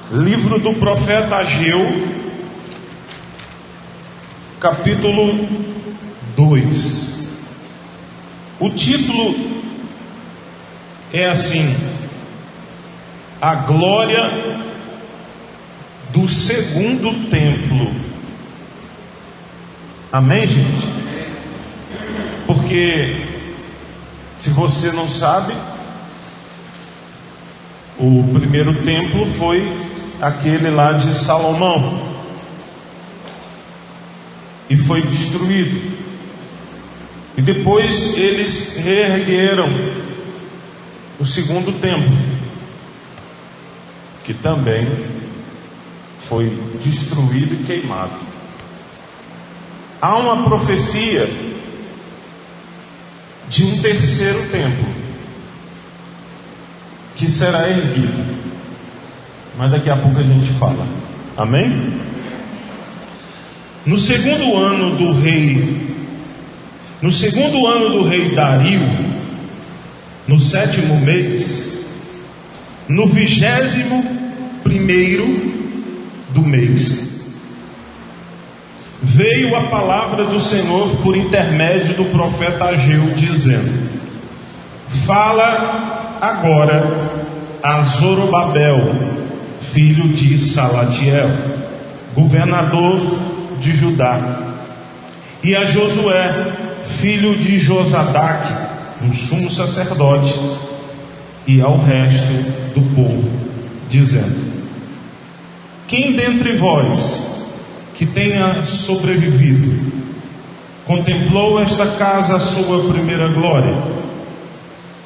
Livro do profeta Ageu, capítulo 2. O título é assim: a glória do segundo templo. Amém, gente? Porque, se você não sabe, o primeiro templo foi aquele lá de Salomão, e foi destruído. E depois eles reergueram o segundo templo, que também foi destruído e queimado. Há uma profecia de um terceiro templo que será erguido, mas daqui a pouco a gente fala. Amém? No segundo ano do rei Dario, no 7º mês, no 21º do mês, veio a palavra do Senhor por intermédio do profeta Ageu, dizendo: fala agora a Zorobabel, filho de Salatiel, governador de Judá, e a Josué, filho de Josadaque, o sumo sacerdote, e ao resto do povo, dizendo: quem dentre vós que tenha sobrevivido contemplou esta casa a sua primeira glória?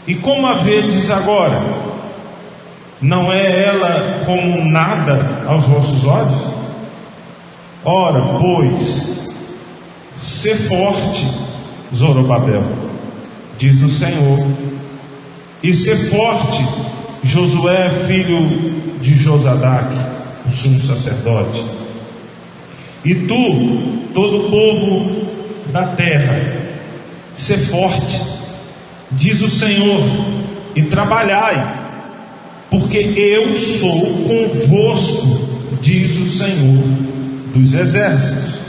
E como a vedes agora? Não é ela como nada aos vossos olhos? Ora, pois, sê forte, Zorobabel, diz o Senhor, e sê forte, Josué, filho de Josadaque, o sumo sacerdote, e tu, todo o povo da terra, sê forte, diz o Senhor, e trabalhai, porque eu sou convosco, diz o Senhor dos exércitos,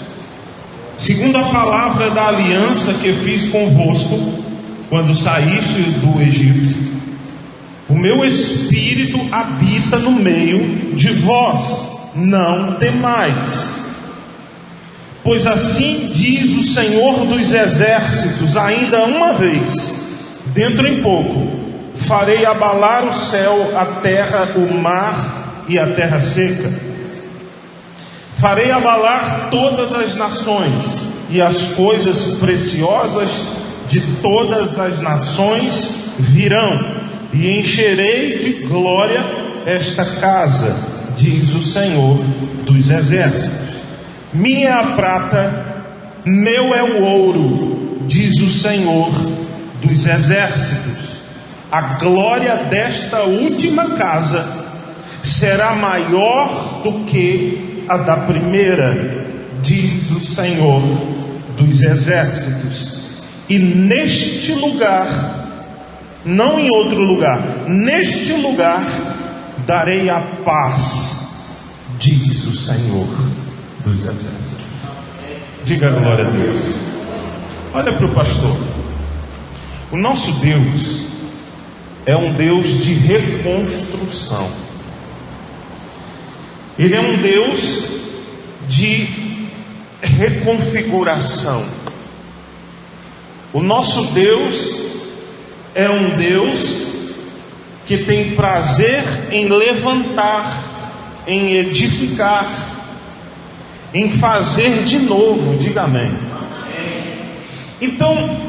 segundo a palavra da aliança que fiz convosco quando saíste do Egito. O meu espírito habita no meio de vós, não temais, pois assim diz o Senhor dos exércitos: ainda uma vez, dentro em pouco, farei abalar o céu, a terra, o mar e a terra seca. Farei abalar todas as nações, e as coisas preciosas de todas as nações virão, e encherei de glória esta casa, diz o Senhor dos exércitos. Minha é a prata, meu é o ouro, diz o Senhor dos exércitos. A glória desta última casa será maior do que a da primeira, diz o Senhor dos exércitos. E neste lugar, não em outro lugar, neste lugar darei a paz, diz o Senhor dos exércitos. Diga glória a Deus. Olha para o pastor. O nosso Deus é um Deus de reconstrução. Ele é um Deus de reconfiguração. O nosso Deus é um Deus que tem prazer em levantar, em edificar, em fazer de novo. Diga amém. Então,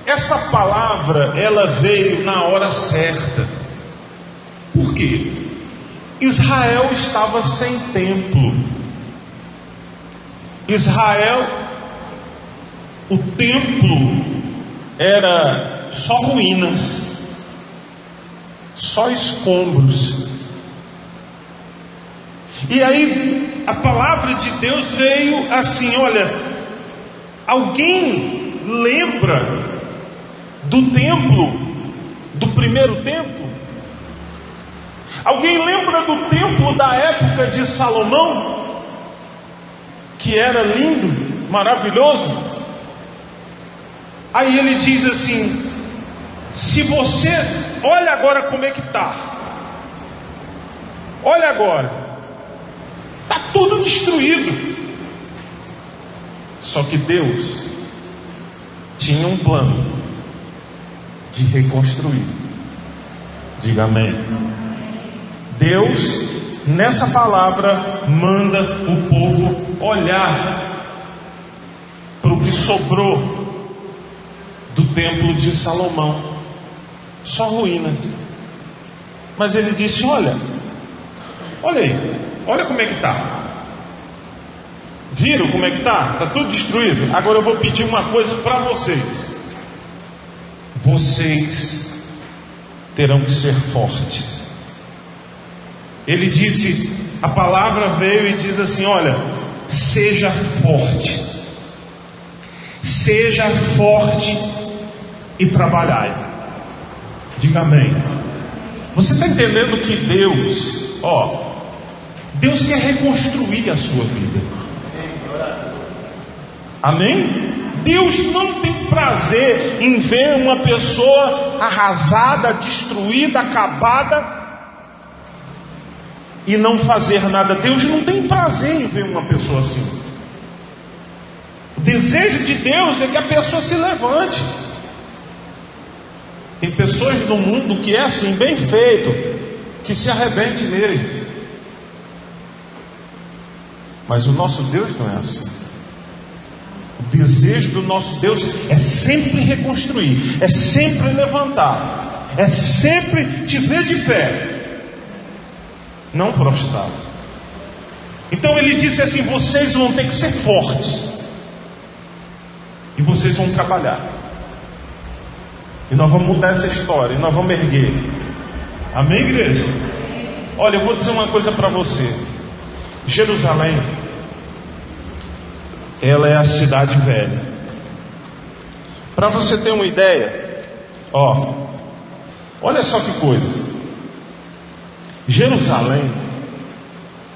essa palavra, ela veio na hora certa. Por quê? Israel estava sem templo. Israel, o templo era só ruínas, só escombros. E aí a palavra de Deus veio assim: olha, alguém lembra do templo, do primeiro templo? Alguém lembra do templo da época época de Salomão, que era lindo, maravilhoso. Aí ele diz assim: se você, olha agora como é que está, olha agora, está tudo destruído. Só que Deus tinha um plano de reconstruir. Diga amém. Deus, nessa palavra, manda o povo olhar para o que sobrou do templo de Salomão. Só ruínas. Mas ele disse: olha aí, olha como é que está. Viram como é que está? Está tudo destruído. Agora eu vou pedir uma coisa para vocês. Vocês terão que ser fortes. Ele disse, a palavra veio e diz assim: olha, seja forte. Seja forte e trabalhai. Diga amém. Você está entendendo que Deus quer reconstruir a sua vida. Amém? Deus não tem prazer em ver uma pessoa arrasada, destruída, acabada e não fazer nada. Deus não tem prazer em ver uma pessoa assim. O desejo de Deus é que a pessoa se levante. Tem pessoas no mundo que é assim, bem feito, que se arrebente nele. Mas o nosso Deus não é assim. O desejo do nosso Deus é sempre reconstruir, é sempre levantar, é sempre te ver de pé, não prostrado. Então ele disse assim: vocês vão ter que ser fortes e vocês vão trabalhar, e nós vamos mudar essa história, e nós vamos erguer. Amém, igreja? Olha, eu vou dizer uma coisa para você. Jerusalém, ela é a cidade velha. Para você ter uma ideia, olha só que coisa. Jerusalém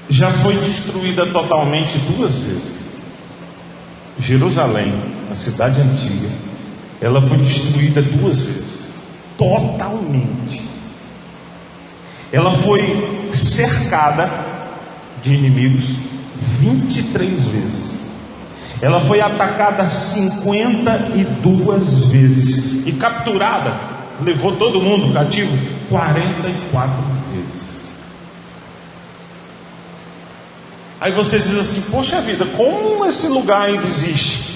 já foi destruída totalmente 2 vezes. Jerusalém, a cidade antiga, ela foi destruída 2 vezes, totalmente. Ela foi cercada de inimigos 23 vezes. Ela foi atacada 52 vezes e capturada, levou todo mundo cativo 44 vezes. Aí você diz assim: poxa vida, como esse lugar ainda existe?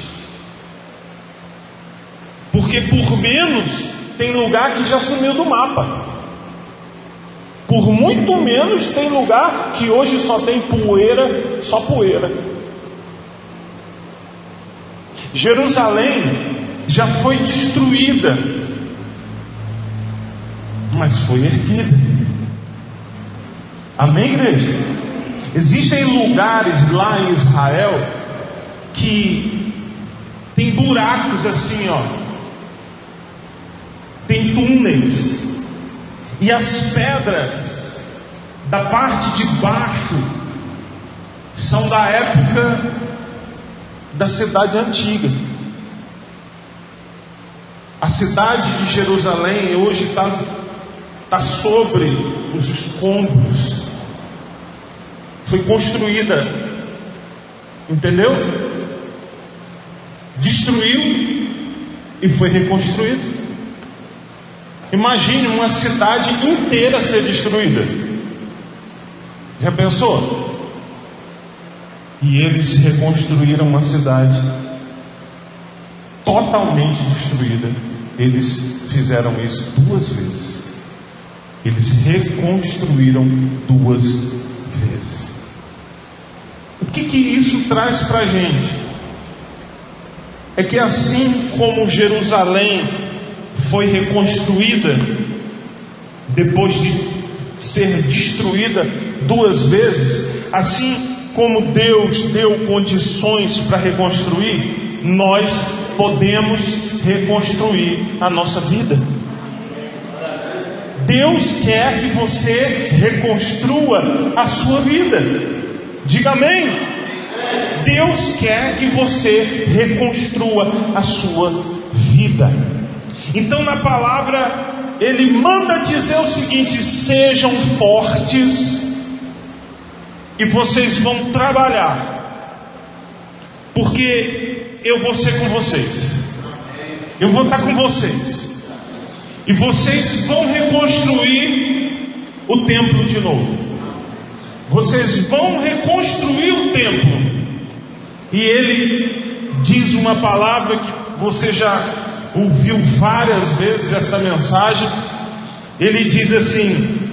Porque por menos tem lugar que já sumiu do mapa. Por muito menos tem lugar que hoje só tem poeira, só poeira. Jerusalém já foi destruída, mas foi erguida. Amém, igreja? Existem lugares lá em Israel que tem buracos assim, tem túneis, e as pedras da parte de baixo são da época da cidade antiga. A cidade de Jerusalém hoje está sobre os escombros. Foi construída, entendeu? Destruiu e foi reconstruído. Imagine uma cidade inteira ser destruída. Já pensou? E eles reconstruíram uma cidade totalmente destruída. Eles fizeram isso 2 vezes. Eles reconstruíram 2 vezes. O que isso traz para a gente? É que assim como Jerusalém foi reconstruída depois de ser destruída 2 vezes, assim como Deus deu condições para reconstruir, nós podemos reconstruir a nossa vida. Deus quer que você reconstrua a sua vida. Diga amém. Deus quer que você reconstrua a sua vida. Então na palavra Ele manda dizer o seguinte: sejam fortes e vocês vão trabalhar, porque eu vou ser com vocês. Eu vou estar com vocês. E vocês vão reconstruir o templo de novo. Vocês vão reconstruir o templo. E Ele diz uma palavra que você já ouviu várias vezes essa mensagem. Ele diz assim: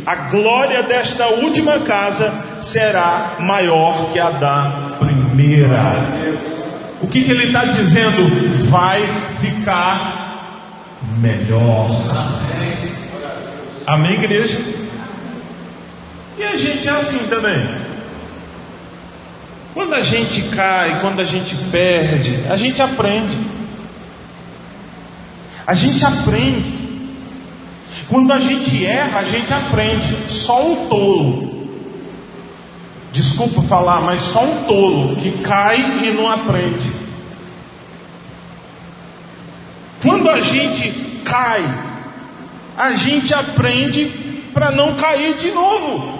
a glória desta última casa será maior que a da primeira. O que ele está dizendo? Vai ficar melhor. Amém, igreja? E a gente é assim também. Quando a gente cai, quando a gente perde, a gente aprende. A gente aprende. Quando a gente erra, a gente aprende. Só um tolo, desculpa falar, mas só um tolo que cai e não aprende. Quando a gente cai, a gente aprende para não cair de novo.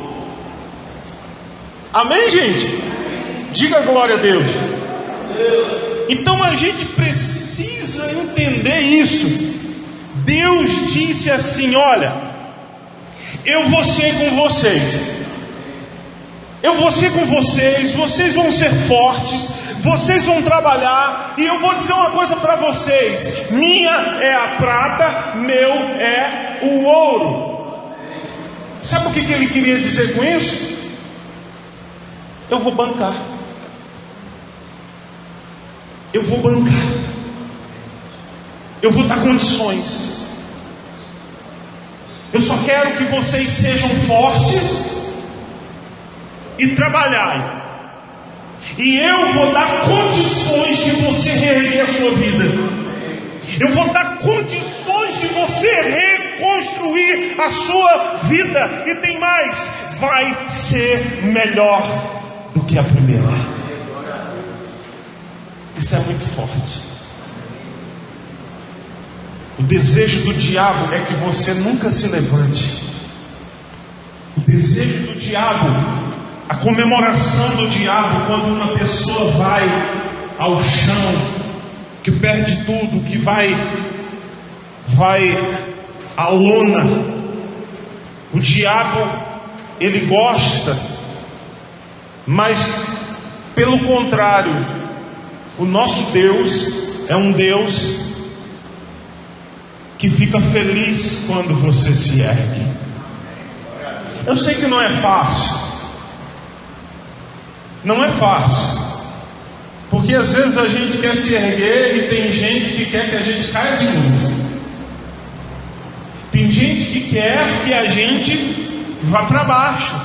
Amém, gente? Diga glória a Deus. Então a gente precisa entender isso. Deus disse assim: olha, eu vou ser com vocês. Eu vou ser com vocês. Vocês vão ser fortes. Vocês vão trabalhar. E eu vou dizer uma coisa para vocês: minha é a prata, meu é o ouro. Sabe o que ele queria dizer com isso? Eu vou bancar. Eu vou bancar. Eu vou dar condições. Eu só quero que vocês sejam fortes e trabalhem. E eu vou dar condições de você reerguer a sua vida. Eu vou dar condições de você reconstruir a sua vida. E tem mais: vai ser melhor do que a primeira. Isso é muito forte. O desejo do diabo é que você nunca se levante. O desejo do diabo, a comemoração do diabo, quando uma pessoa vai ao chão, que perde tudo, que vai à lona. O diabo, ele gosta, mas pelo contrário, o nosso Deus é um Deus que fica feliz quando você se ergue. Eu sei que não é fácil. Não é fácil. Porque às vezes a gente quer se erguer e tem gente que quer que a gente caia de novo. Tem gente que quer que a gente vá para baixo.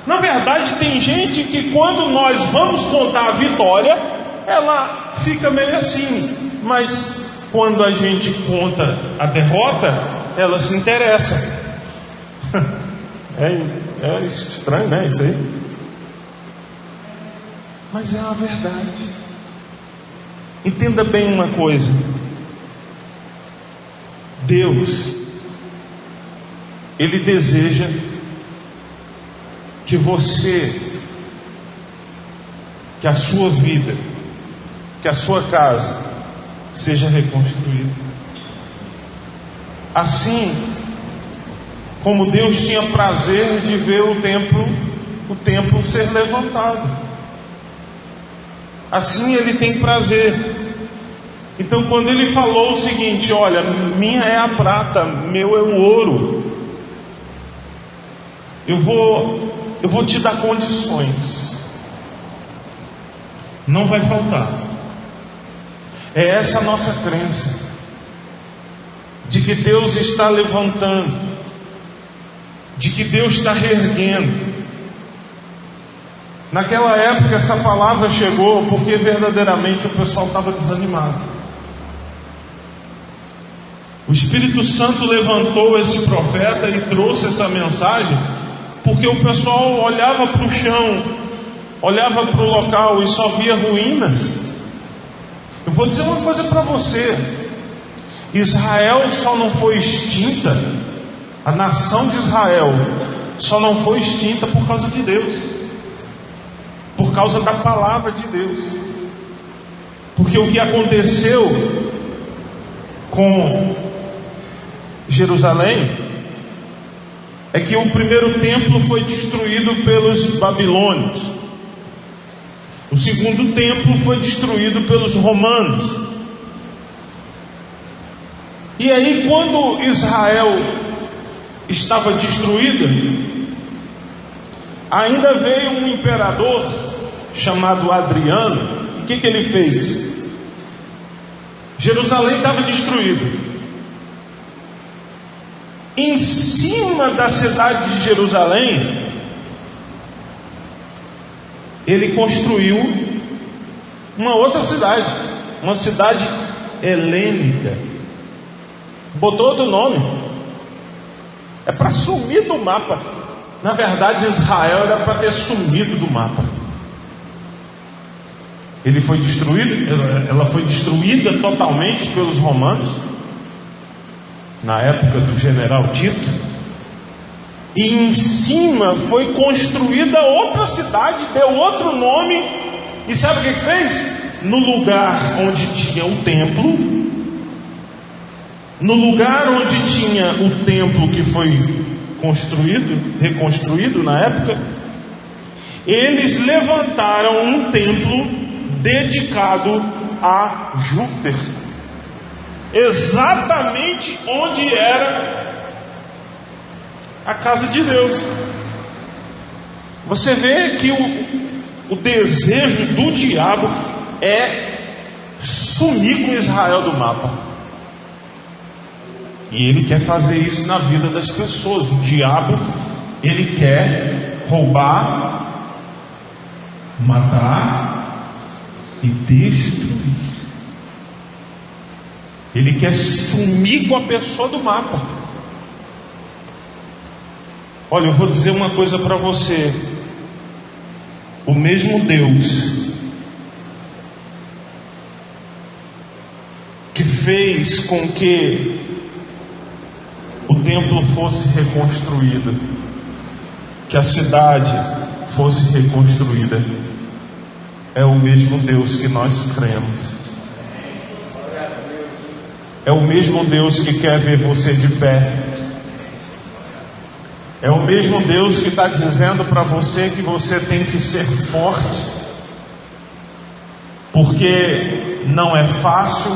Na verdade, tem gente que quando nós vamos contar a vitória, ela fica meio assim. Mas quando a gente conta a derrota, ela se interessa. É estranho, né? Isso aí. Mas é uma verdade. Entenda bem uma coisa: Deus, Ele deseja que você, que a sua vida, que a sua casa seja reconstruída. Assim como Deus tinha prazer de ver o templo ser levantado, assim Ele tem prazer. Então quando Ele falou o seguinte: olha, minha é a prata, meu é o ouro, eu vou te dar condições, não vai faltar. É essa a nossa crença, de que Deus está levantando, de que Deus está reerguendo. Naquela época essa palavra chegou porque verdadeiramente o pessoal estava desanimado. O Espírito Santo levantou esse profeta e trouxe essa mensagem, porque o pessoal olhava para o chão, olhava para o local e só via ruínas. Eu vou dizer uma coisa para você: Israel só não foi extinta, a nação de Israel só não foi extinta por causa de Deus, por causa da palavra de Deus. Porque o que aconteceu com Jerusalém é que o primeiro templo foi destruído pelos babilônios, o segundo templo foi destruído pelos romanos. E aí, quando Israel estava destruída, ainda veio um imperador chamado Adriano. E o que ele fez? Jerusalém estava destruída. Em cima da cidade de Jerusalém, ele construiu uma outra cidade, uma cidade helênica. Botou outro nome. É para sumir do mapa. Na verdade, Israel era para ter sumido do mapa. Ele foi destruído, ela foi destruída totalmente pelos romanos, na época do general Tito. E em cima foi construída outra cidade, deu outro nome. E sabe o que fez? No lugar onde tinha o templo, no lugar onde tinha o templo que foi reconstruído na época, eles levantaram um templo dedicado a Júpiter, exatamente onde era a casa de Deus. Você vê que o desejo do diabo é sumir com Israel do mapa. E ele quer fazer isso na vida das pessoas. O diabo, ele quer roubar, matar e destruir. Ele quer sumir com a pessoa do mapa. Olha, eu vou dizer uma coisa para você. O mesmo Deus que fez com que o templo fosse reconstruído, que a cidade fosse reconstruída, é o mesmo Deus que nós cremos. É o mesmo Deus que quer ver você de pé. É o mesmo Deus que está dizendo para você que você tem que ser forte, porque não é fácil.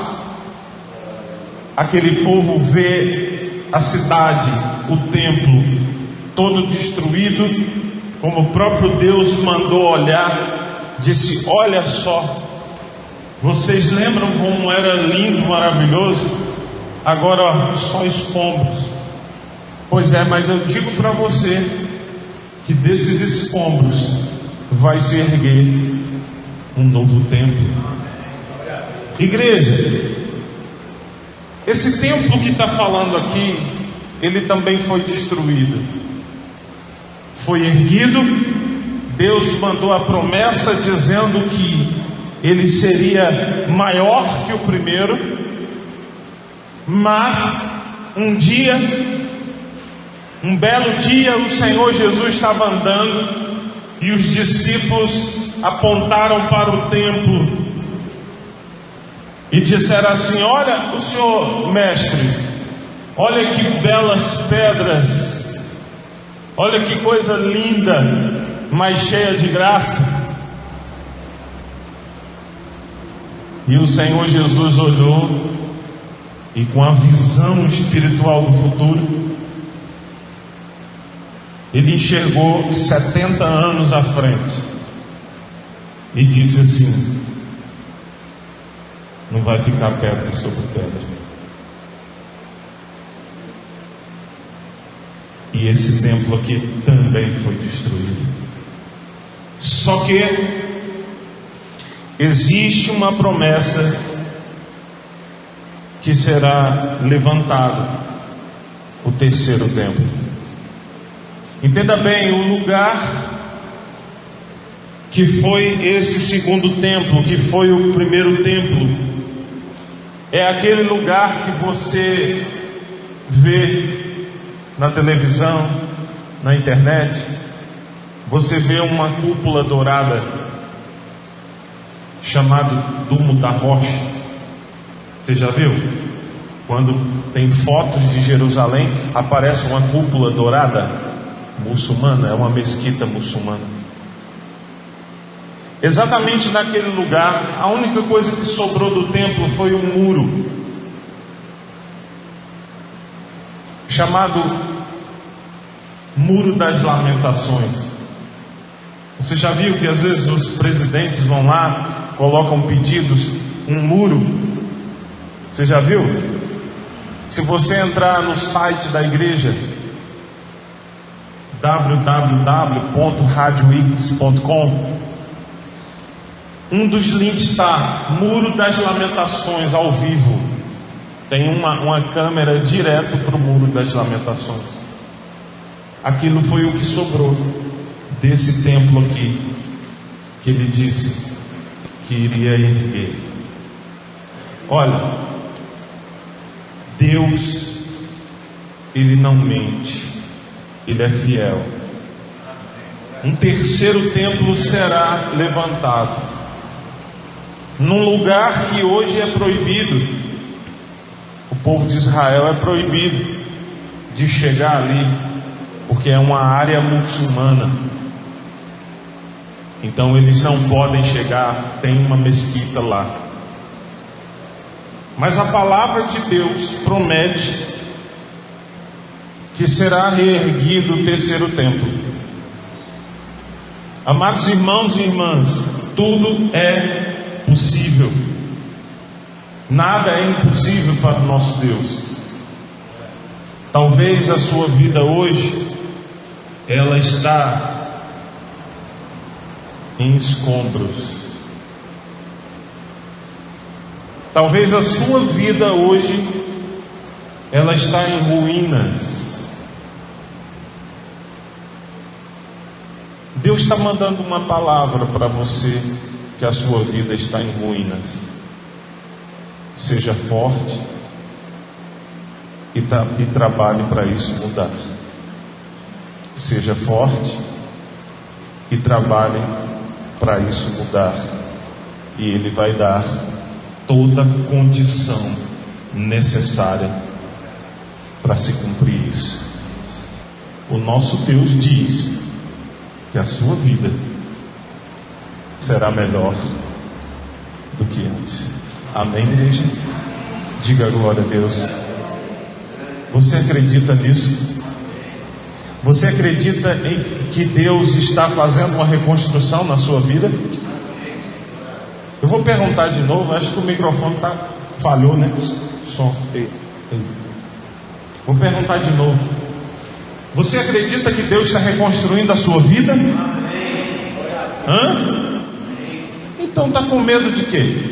Aquele povo vê a cidade, o templo, todo destruído, como o próprio Deus mandou olhar, disse: olha só, vocês lembram como era lindo, maravilhoso? Agora só escombros. Pois é, mas eu digo para você que desses escombros vai se erguer um novo templo. Igreja, esse templo que está falando aqui, ele também foi destruído, foi erguido. Deus mandou a promessa dizendo que ele seria maior que o primeiro. Mas um dia, um belo dia, o Senhor Jesus estava andando e os discípulos apontaram para o templo e disseram assim: olha, o Senhor mestre, olha que belas pedras, olha que coisa linda, mas cheia de graça. E o Senhor Jesus olhou e, com a visão espiritual do futuro, ele enxergou 70 anos à frente e disse assim: não vai ficar pedra sobre pedra. E esse templo aqui também foi destruído. Só que existe uma promessa que será levantado o terceiro templo. Entenda bem, o lugar que foi esse segundo templo, que foi o primeiro templo, é aquele lugar que você vê na televisão, na internet. Você vê uma cúpula dourada chamado Dumo da Rocha. Você já viu? Quando tem fotos de Jerusalém, aparece uma cúpula dourada muçulmana, é uma mesquita muçulmana. Exatamente naquele lugar, a única coisa que sobrou do templo foi um muro chamado Muro das Lamentações. Você já viu que às vezes os presidentes vão lá, colocam pedidos, um muro? Você já viu? Se você entrar no site da igreja, www.radioix.com, um dos links está Muro das Lamentações ao vivo. Tem uma câmera direto para o Muro das Lamentações. Aquilo foi o que sobrou desse templo aqui, que ele disse que iria erguer. Olha, Deus, Ele não mente, Ele é fiel. Um terceiro templo será levantado num lugar que hoje é proibido. O povo de Israel é proibido de chegar ali, porque é uma área muçulmana. Então eles não podem chegar, tem uma mesquita lá. Mas a palavra de Deus promete que será reerguido o terceiro templo. Amados irmãos e irmãs, tudo é possível. Nada é impossível para o nosso Deus. Talvez a sua vida hoje, ela está em escombros. Talvez a sua vida hoje, ela está em ruínas. Deus está mandando uma palavra para você, que a sua vida está em ruínas. Seja forte e trabalhe para isso mudar. Seja forte e trabalhe para isso mudar. E Ele vai dar toda a condição necessária para se cumprir isso. O nosso Deus diz que a sua vida será melhor do que antes. Amém, igreja? Diga glória a Deus. Você acredita nisso? Você acredita em que Deus está fazendo uma reconstrução na sua vida? Eu vou perguntar de novo, acho que o microfone falhou, né? Som. Vou perguntar de novo. Você acredita que Deus está reconstruindo a sua vida? Hã? Então está com medo de quê?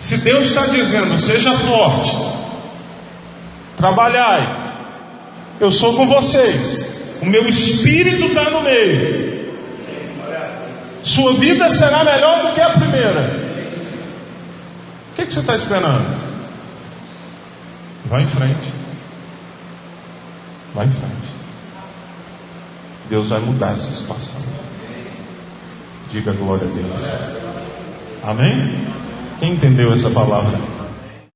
Se Deus está dizendo, seja forte, trabalhai, eu sou com vocês, o meu espírito está no meio, sua vida será melhor do que a primeira. O que você está esperando? Vai em frente. Vai em frente. Deus vai mudar essa situação. Diga glória a Deus. Amém? Quem entendeu essa palavra?